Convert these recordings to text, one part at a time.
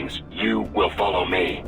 comes, you will follow me.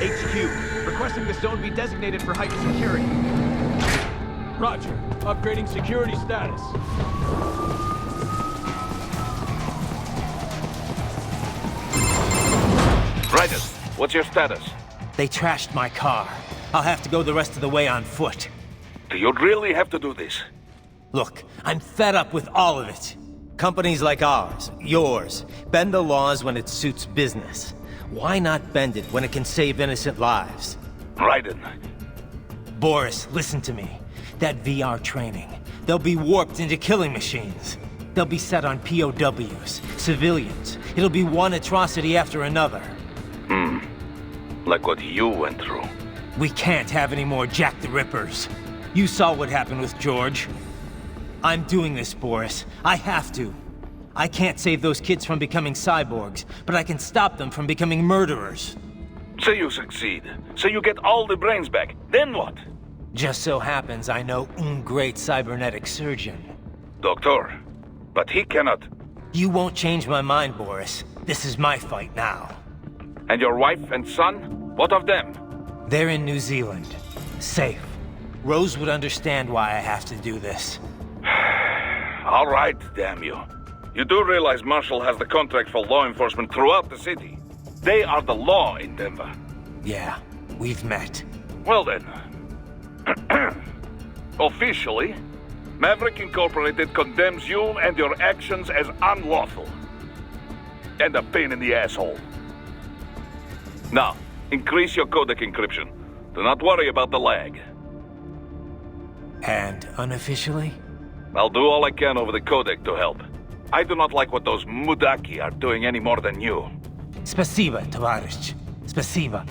HQ, requesting the zone be designated for heightened security. Roger. Upgrading security status. Raiden, what's your status? They trashed my car. I'll have to go the rest of the way on foot. Do you really have to do this? Look, I'm fed up with all of it. Companies like ours, yours, bend the laws when it suits business. Why not bend it when it can save innocent lives? Raiden. Boris, listen to me. That VR training, they'll be warped into killing machines. They'll be set on POWs, civilians. It'll be one atrocity after another. Like what you went through. We can't have any more Jack the Rippers. You saw what happened with George. I'm doing this, Boris. I have to. I can't save those kids from becoming cyborgs, but I can stop them from becoming murderers. So you succeed. So you get all the brains back. Then what? Just so happens I know un great cybernetic surgeon. Doctor. But he cannot. You won't change my mind, Boris. This is my fight now. And your wife and son? What of them? They're in New Zealand. Safe. Rose would understand why I have to do this. All right, damn you. You do realize Marshall has the contract for law enforcement throughout the city. They are the law in Denver. Yeah, we've met. Well then. Officially, Maverick Incorporated condemns you and your actions as unlawful. And a pain in the asshole. Now, increase your codec encryption. Do not worry about the lag. And unofficially? I'll do all I can over the codec to help. I do not like what those mudaki are doing any more than you. Spasiba, товарищ. Spasiba.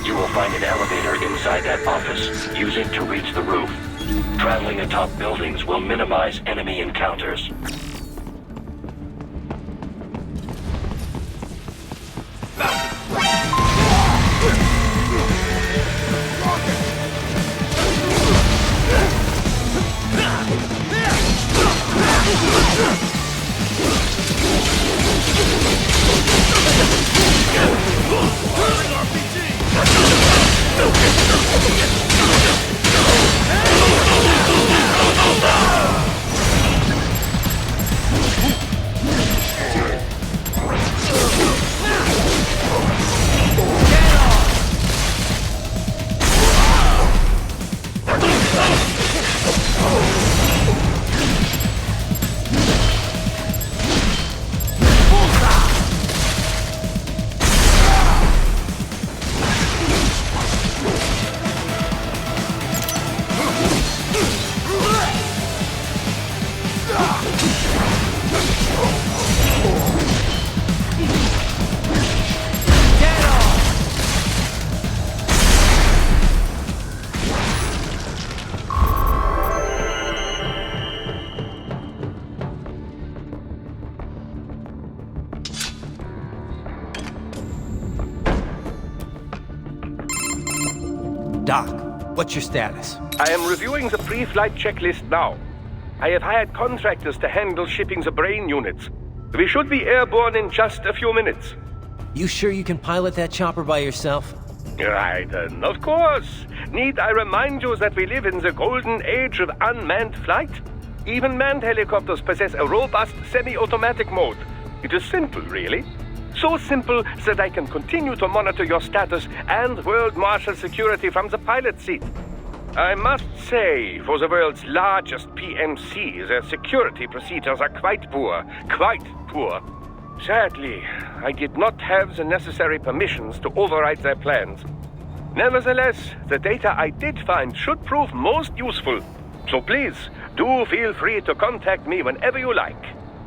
You will find an elevator inside that office. Use it to reach the roof. Traveling atop buildings will minimize enemy encounters. Doc, what's your status? I am reviewing the pre-flight checklist now. I have hired contractors to handle shipping the brain units. We should be airborne in just a few minutes. You sure you can pilot that chopper by yourself? Right, of course. Need I remind you that we live in the golden age of unmanned flight? Even manned helicopters possess a robust semi-automatic mode. It is simple, really. So simple that I can continue to monitor your status and world marshal security from the pilot seat. I must say, for the world's largest PMC, their security procedures are quite poor. Quite poor. Sadly, I did not have the necessary permissions to override their plans. Nevertheless, the data I did find should prove most useful. So please, do feel free to contact me whenever you like.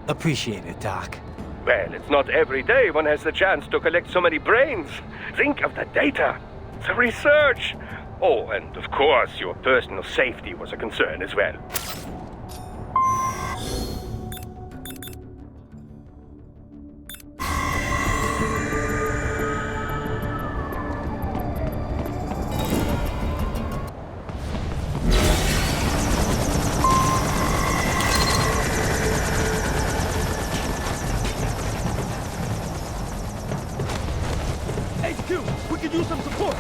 Appreciate it, Doc. Well, it's not every day one has the chance to collect so many brains. Think of the data, the research. Oh, and of course, your personal safety was a concern as well. HQ, we could use some support.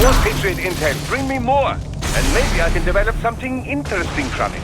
More Patriot intel, bring me more, and maybe I can develop something interesting from it.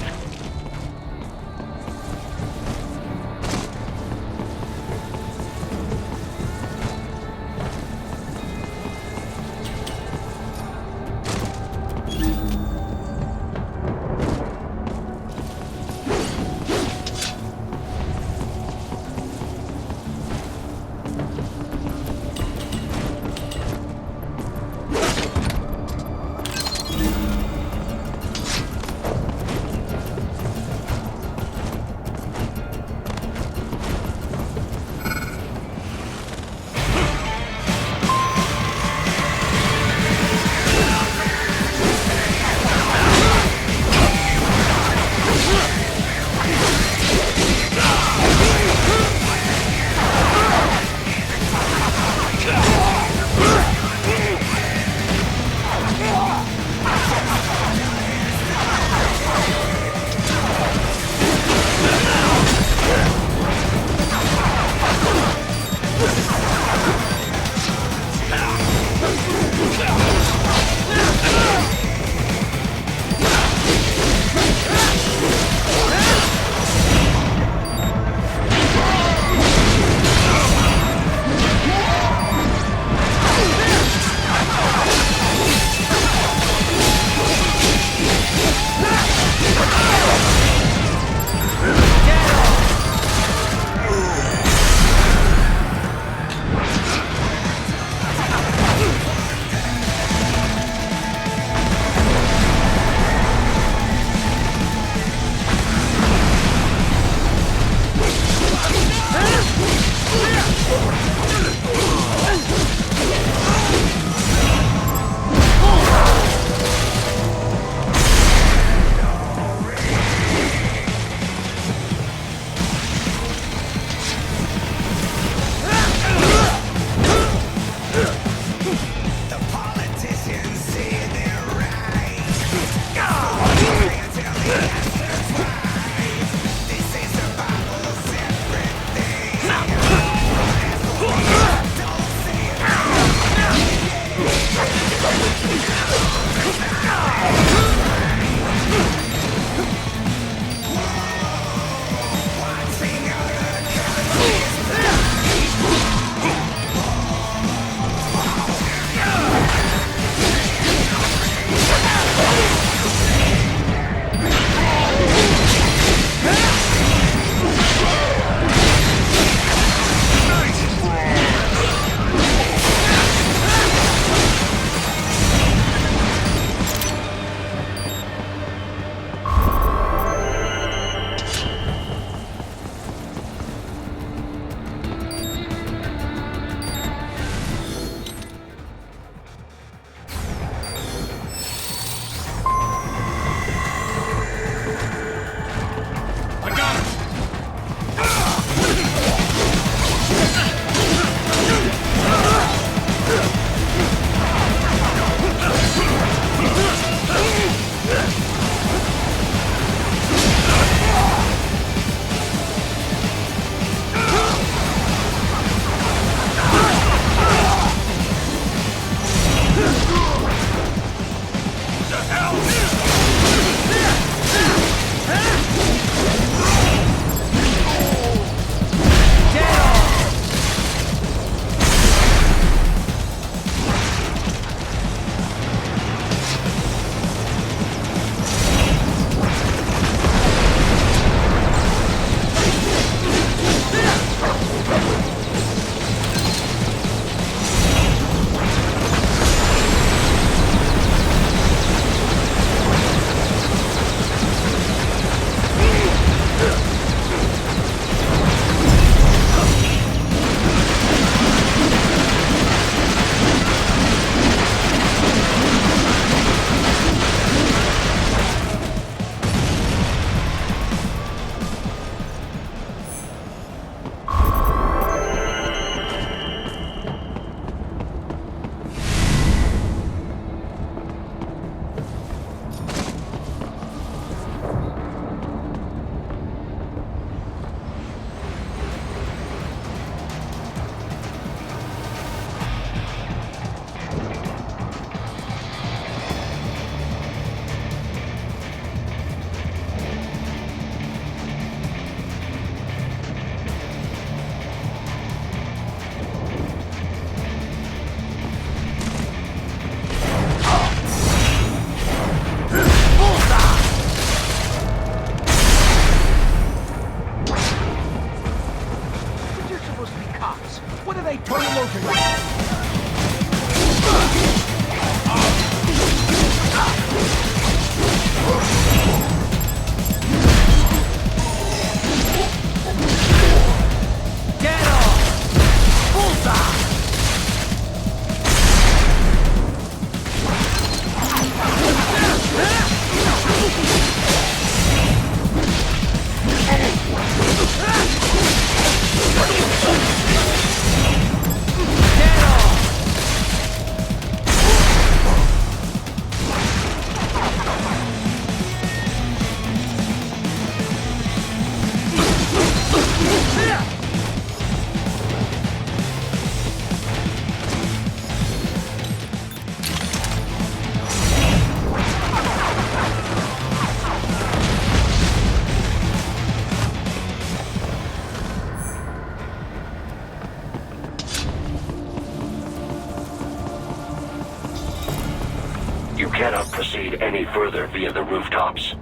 You cannot proceed any further via the rooftops.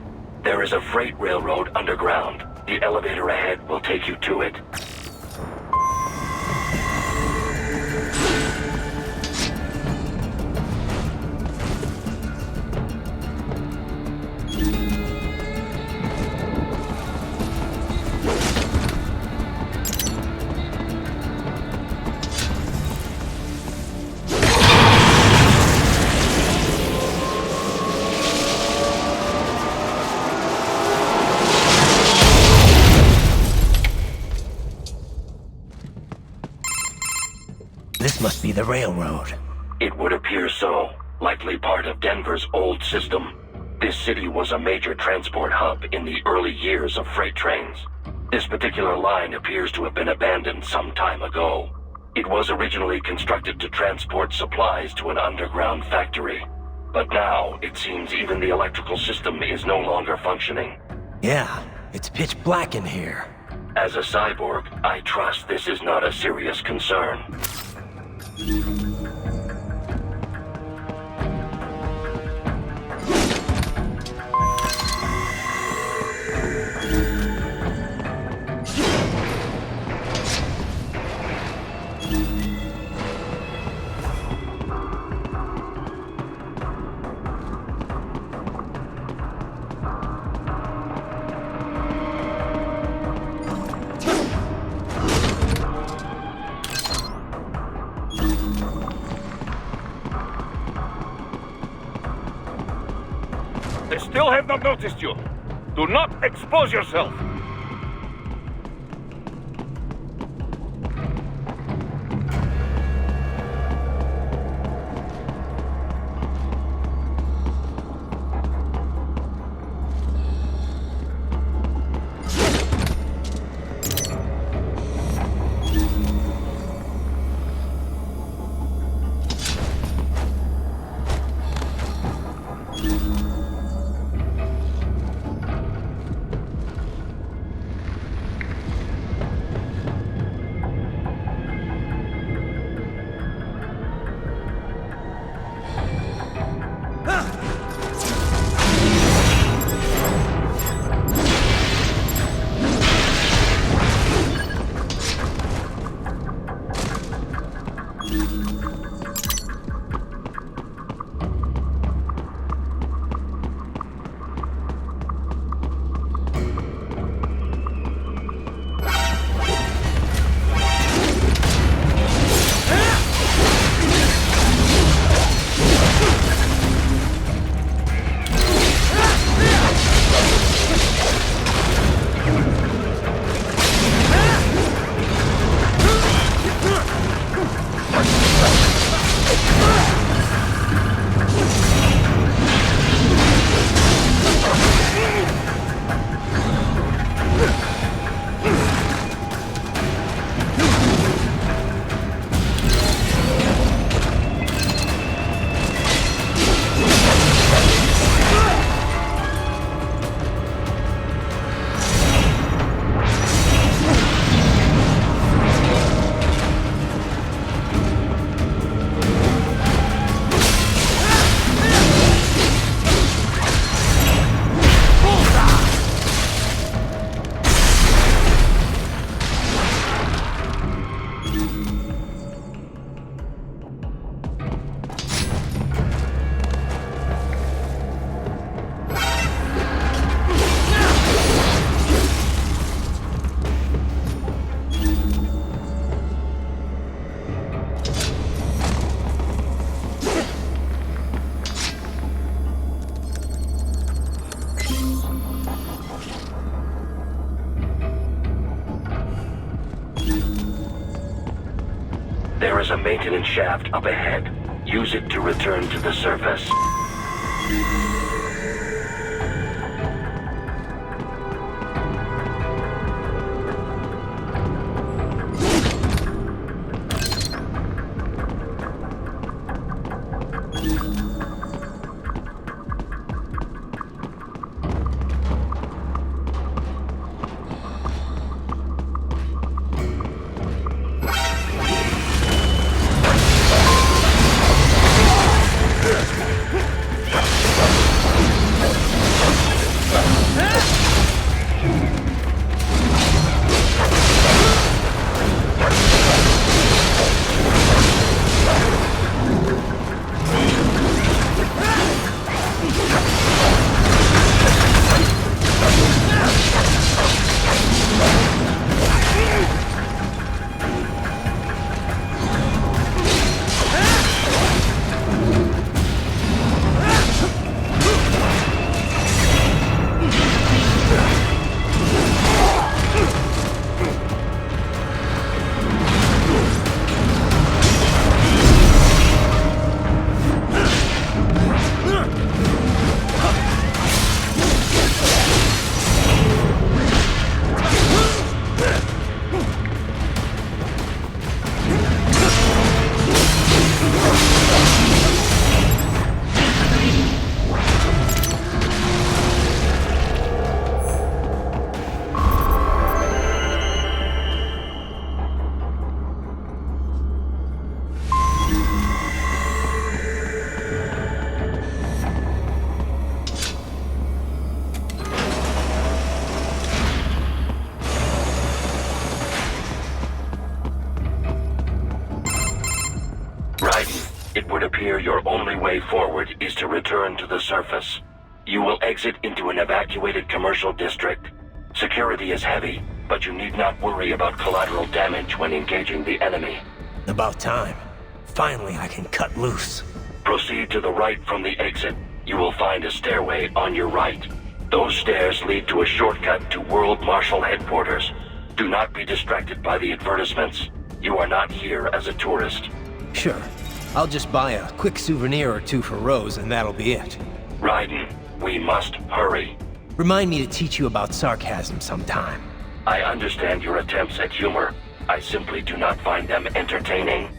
There is a freight railroad underground. The elevator ahead will take you to it. This must be the railroad. It would appear so. Likely part of Denver's old system. This city was a major transport hub in the early years of freight trains. This particular line appears to have been abandoned some time ago. It was originally constructed to transport supplies to an underground factory. But now, it seems even the electrical system is no longer functioning. Yeah, it's pitch black in here. As a cyborg, I trust this is not a serious concern. They still have not noticed you. Do not expose yourself. There is a maintenance shaft up ahead. Use it to return to the surface. It would appear your only way forward is to return to the surface. You will exit into an evacuated commercial district. Security is heavy, but you need not worry about collateral damage when engaging the enemy. About time. Finally, I can cut loose. Proceed to the right from the exit. You will find a stairway on your right. Those stairs lead to a shortcut to World Marshal Headquarters. Do not be distracted by the advertisements. You are not here as a tourist. Sure. I'll just buy a quick souvenir or two for Rose, and that'll be it. Raiden, we must hurry. Remind me to teach you about sarcasm sometime. I understand your attempts at humor. I simply do not find them entertaining.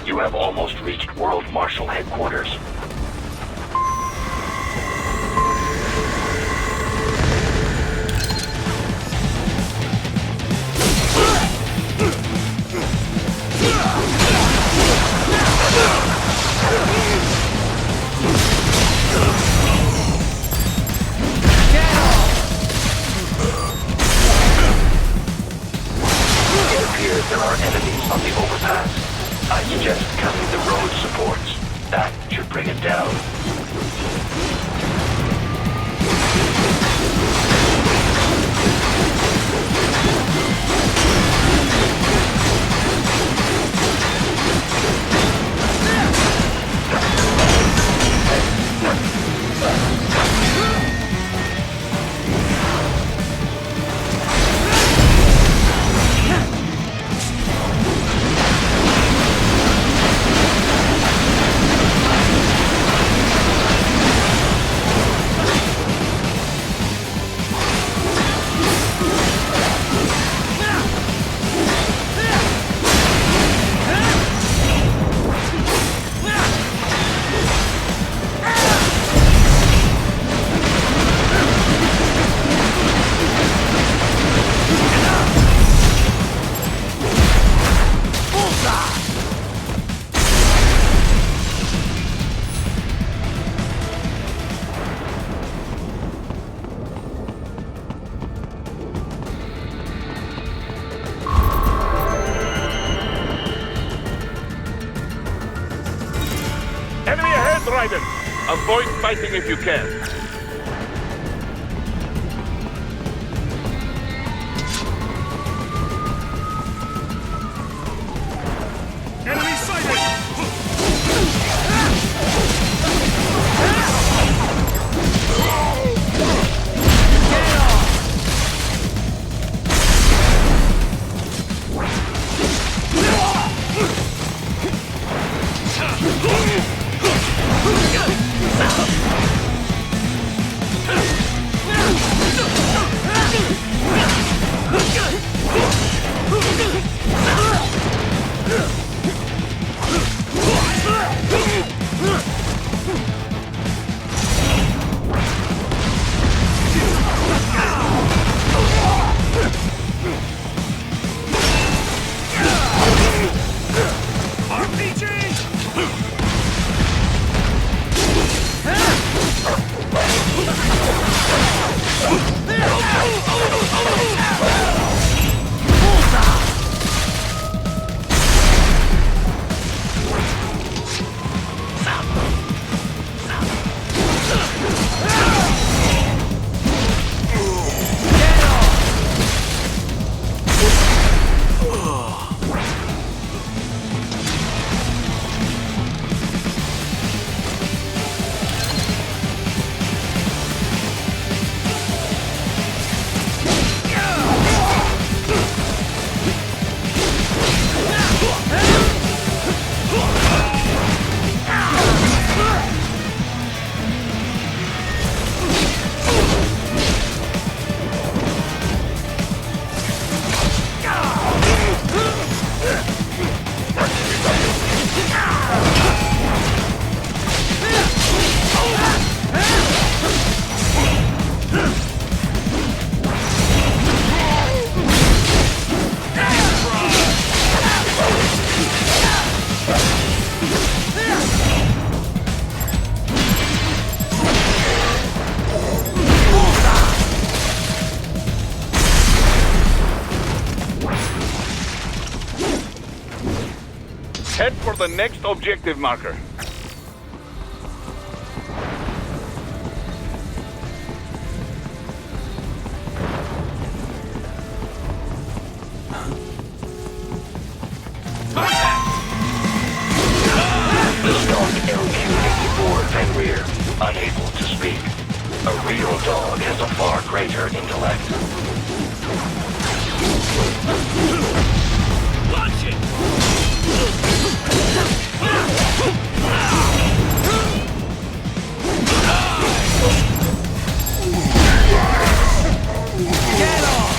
You have almost reached World Marshal Headquarters. It appears there are enemies on the overpass. I suggest cutting the road supports. That should bring it down. Enemy ahead, Raiden! Avoid fighting if you can. Head for the next objective marker. The stock LQ-84 Fenrir, unable to speak. A real dog has a far greater intellect. Watch it! Get off!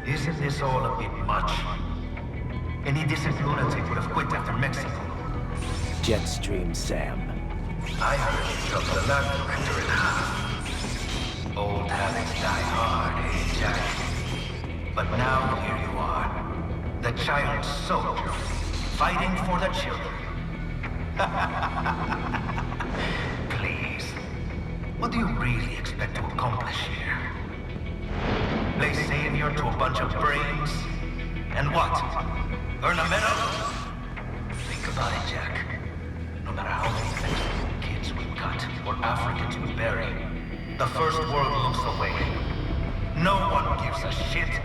Isn't this all a bit much? Any decent lunatic would have quit after Mexico. Jetstream, Sam. I heard you dropped the lab director in half. Old habits die hard, eh, Jack? But now here you are. The child soldier, fighting for the children. Please. What do you really expect to accomplish here? Play savior to a bunch of brains? And what? Earn a medal? Think about it, Jack. No matter how many Mexican kids we cut, or Africans we bury, the first world looks away. No one gives a shit.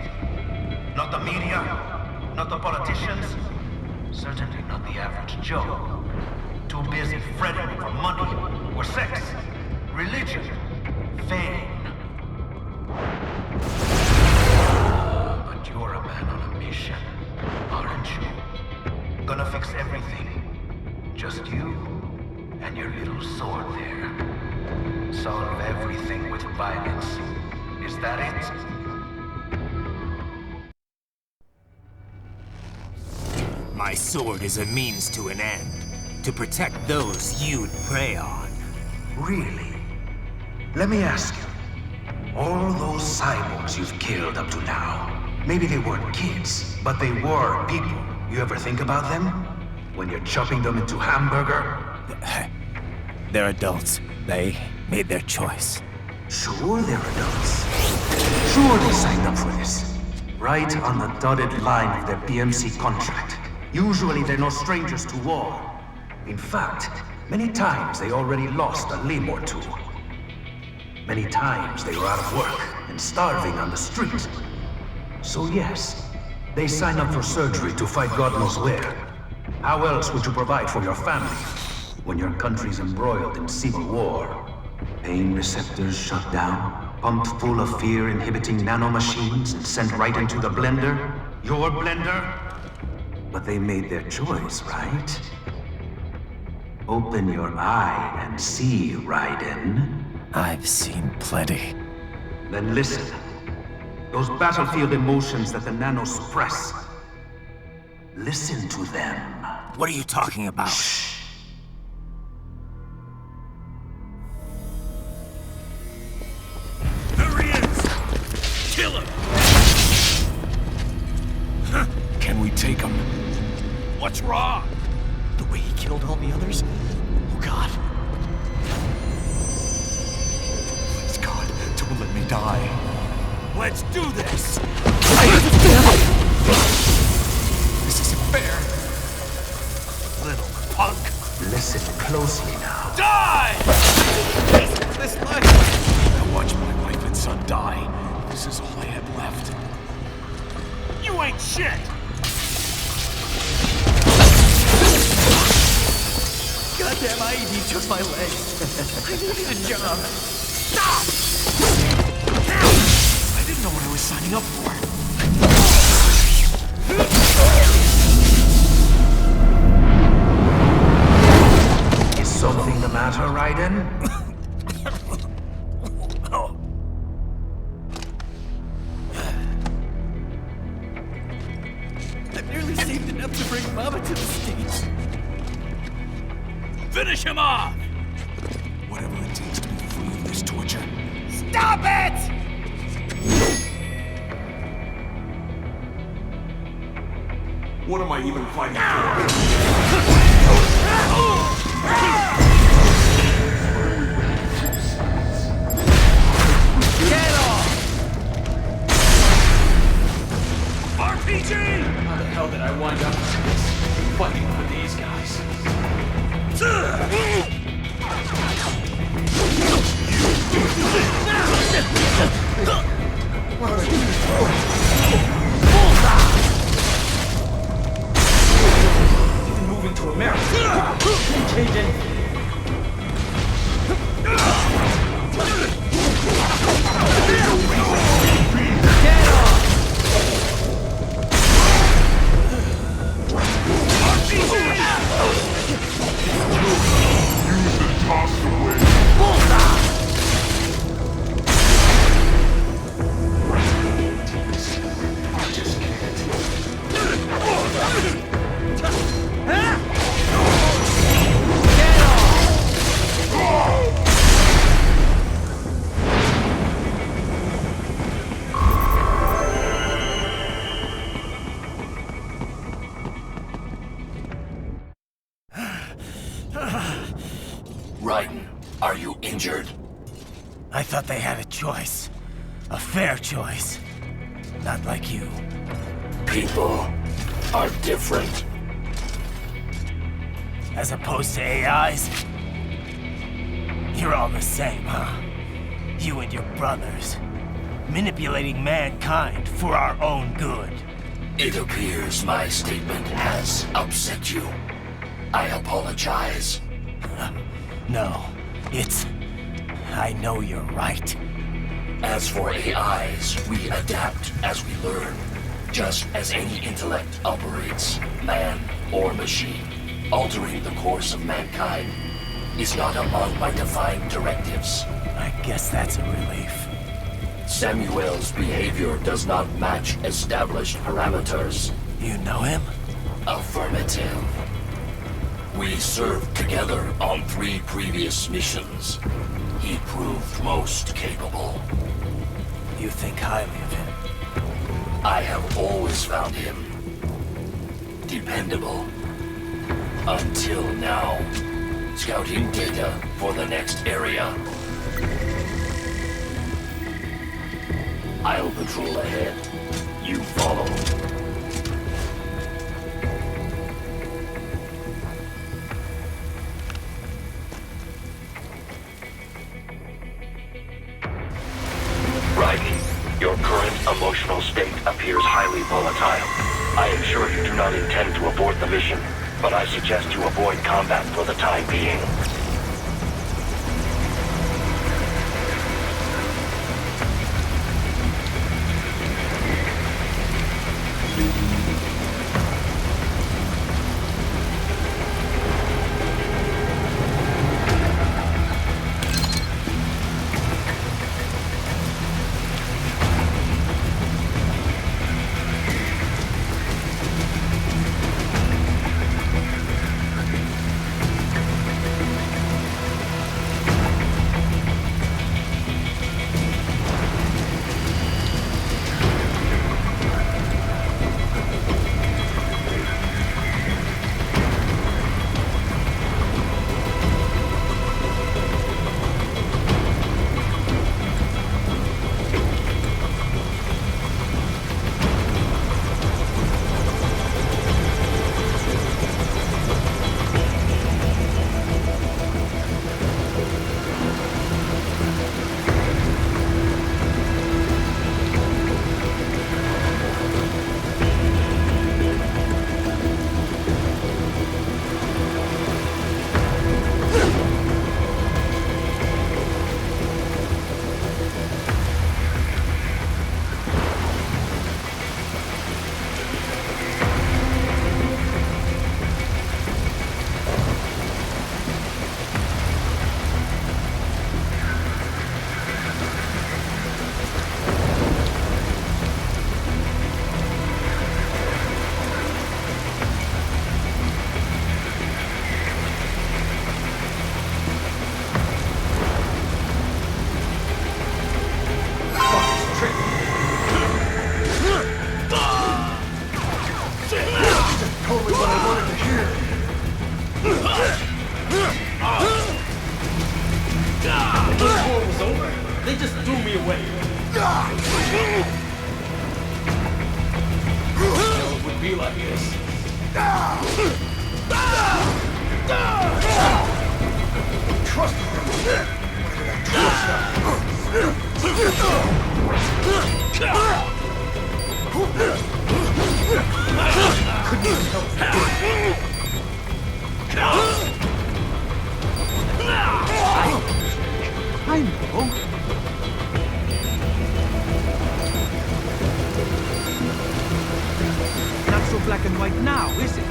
Not the media, not the politicians, certainly not the average Joe. Too busy fretting over money, or sex, religion, fame. But you're a man on a mission, aren't you? Gonna fix everything. Just you and your little sword there. Solve everything with violence. Is that it? My sword is a means to an end. To protect those you'd prey on. Really? Let me ask you. All those cyborgs you've killed up to now, maybe they weren't kids, but they were people. You ever think about them? When you're chopping them into hamburger? They're adults. They made their choice. Sure they're adults. Sure they signed up for this. Right on the dotted line of their BMC contract. Usually they're no strangers to war. In fact, many times they already lost a limb or two. Many times they were out of work and starving on the street. So yes, they sign up for surgery to fight God knows where. How else would you provide for your family when your country's embroiled in civil war? Pain receptors shut down, pumped full of fear-inhibiting nanomachines and sent right into the blender? Your blender? But they made their choice, right? Open your eye and see, Raiden. I've seen plenty. Then listen. Those battlefield emotions that the nanos suppress. Listen to them. What are you talking about? There he is! Kill him! Can we take him? What's wrong? The way he killed all the others? Oh God. Please God, don't let me die. Let's do this! This isn't fair. Little punk. Listen closely now. Die! This life. I watched my wife and son die. This is all I had left. You ain't shit! Goddamn IED took my leg. I needed a job. Stop! I didn't know what I was signing up for. Is something the matter, Raiden? I barely saved enough to bring Mama to the States. Finish him off! Whatever it takes to be free of this torture. Stop it! What am I even fighting for? Get off! RPG! How the hell did I wind up fighting for these guys? Even moving to America. Change anything. Get off! Raiden, are you injured? I thought they had a choice. A fair choice. Not like you. People are different. As opposed to AIs? You're all the same, huh? You and your brothers. Manipulating mankind for our own good. It appears my statement has upset you. I apologize. No, it's... I know you're right. As for AIs, we adapt as we learn. Just as any intellect operates, man or machine. Altering the course of mankind is not among my defined directives. I guess that's a relief. Samuel's behavior does not match established parameters. You know him? Affirmative. We served together on 3 previous missions. He proved most capable. You think highly of him? I have always found him dependable. Until now. Scouting data for the next area. I'll patrol ahead. You follow. Riley, your current emotional state appears highly volatile. I am sure you do not intend to abort the mission, but I suggest you avoid combat for the time being. They just threw me away. It would be like this. Trust I know. Not so black and white now, is it?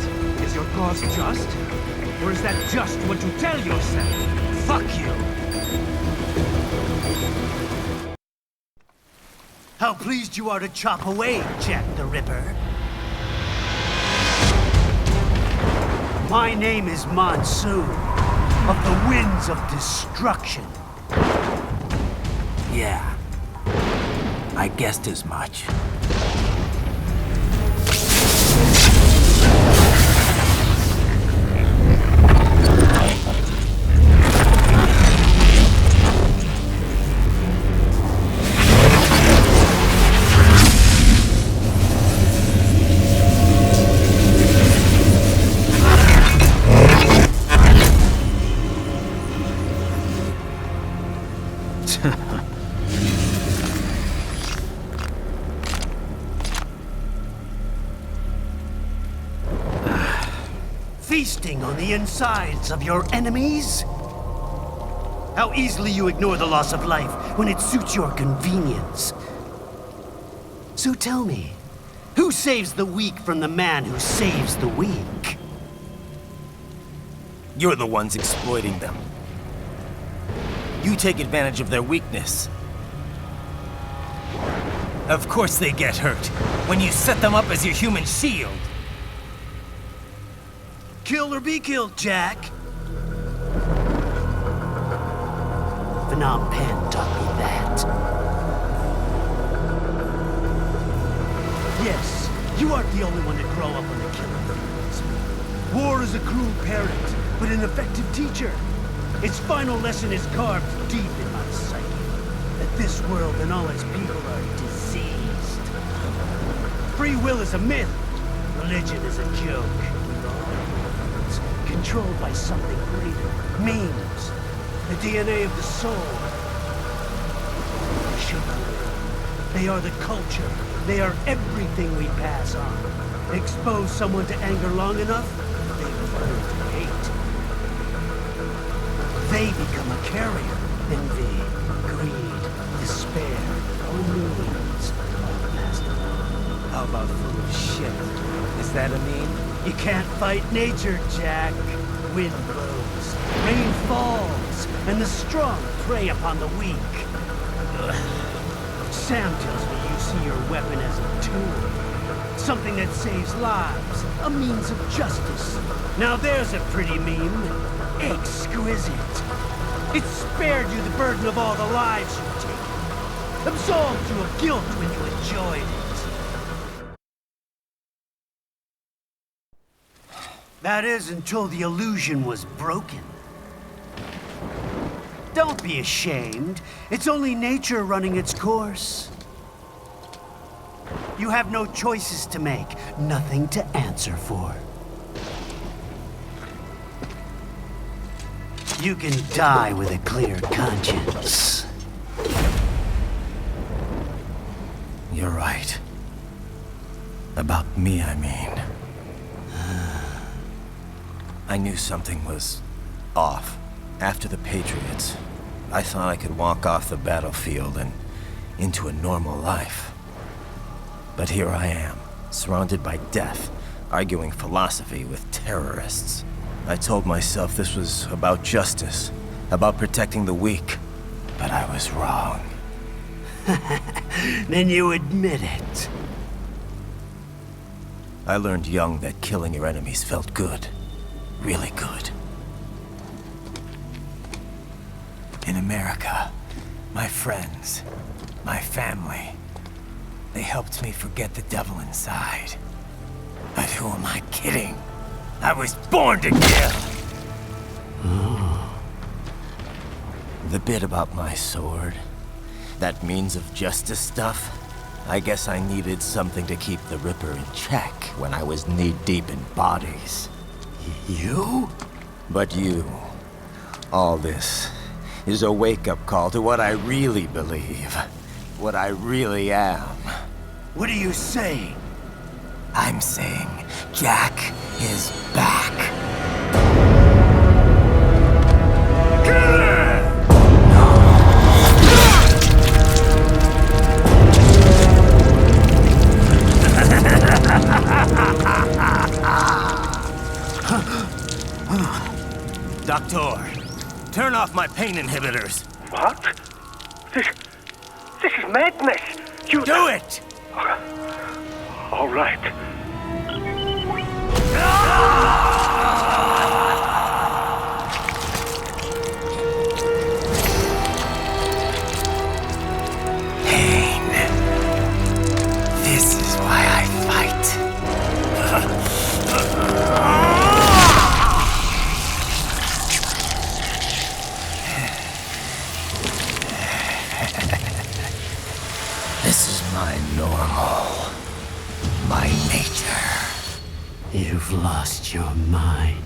Is your cause just? Or is that just what you tell yourself? Fuck you! How pleased you are to chop away, Jack the Ripper. My name is Monsoon, of the Winds of Destruction. Yeah, I guessed as much. Feasting on the insides of your enemies? How easily you ignore the loss of life when it suits your convenience. So tell me, who saves the weak from the man who saves the weak? You're the ones exploiting them. You take advantage of their weakness. Of course they get hurt when you set them up as your human shield. Kill or be killed, Jack. Phnom Penh taught me that. Yes, you aren't the only one to grow up on the killing fields. War is a cruel parent, but an effective teacher. Its final lesson is carved deep in my psyche. That this world and all its people are diseased. Free will is a myth. Religion is a joke. We're all it's controlled by something greater. Memes. The DNA of the soul. The sugar. They are the culture. They are everything we pass on. Expose someone to anger long enough, they will learn to hate. They become a carrier. Envy, greed, despair, all meanings are passed along. How about full of shit? Is that a meme? You can't fight nature, Jack. Wind blows, rain falls, and the strong prey upon the weak. Ugh. Sam tells me you see your weapon as a tool. Something that saves lives, a means of justice. Now there's a pretty meme. Exquisite. It spared you the burden of all the lives you've taken. Absolved you of guilt when you enjoyed it. That is until the illusion was broken. Don't be ashamed. It's only nature running its course. You have no choices to make, nothing to answer for. You can die with a clear conscience. You're right. About me, I mean. I knew something was off. After the Patriots, I thought I could walk off the battlefield and into a normal life. But here I am, surrounded by death, arguing philosophy with terrorists. I told myself this was about justice, about protecting the weak. But I was wrong. Then you admit it. I learned young that killing your enemies felt good. Really good. In America, my friends, my family, they helped me forget the devil inside. But who am I kidding? I was born to kill! The bit about my sword, that means of justice stuff, I guess I needed something to keep the Ripper in check when I was knee-deep in bodies. You? But you, all this, is a wake-up call to what I really believe. What I really am. What are you saying? I'm saying Jack is back. Doctor, turn off my pain inhibitors. What? This is madness. You do it! All right. Pain. This is why I fight. This is my normal. My nature. You've lost your mind.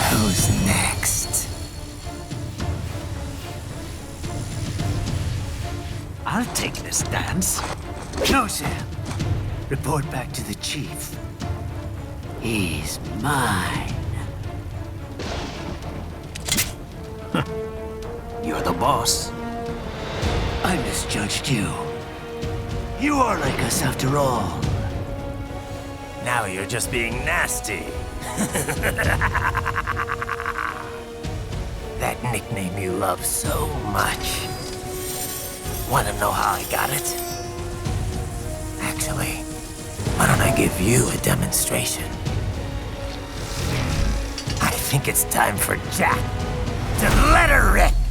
Who's next? I'll take this dance. No, Sam. Report back to the chief. He's mine. You're the boss. I misjudged you. You are like us after all. Now you're just being nasty. That nickname you love so much. Want to know how I got it? Actually, why don't I give you a demonstration? I think it's time for Jack to let her rip!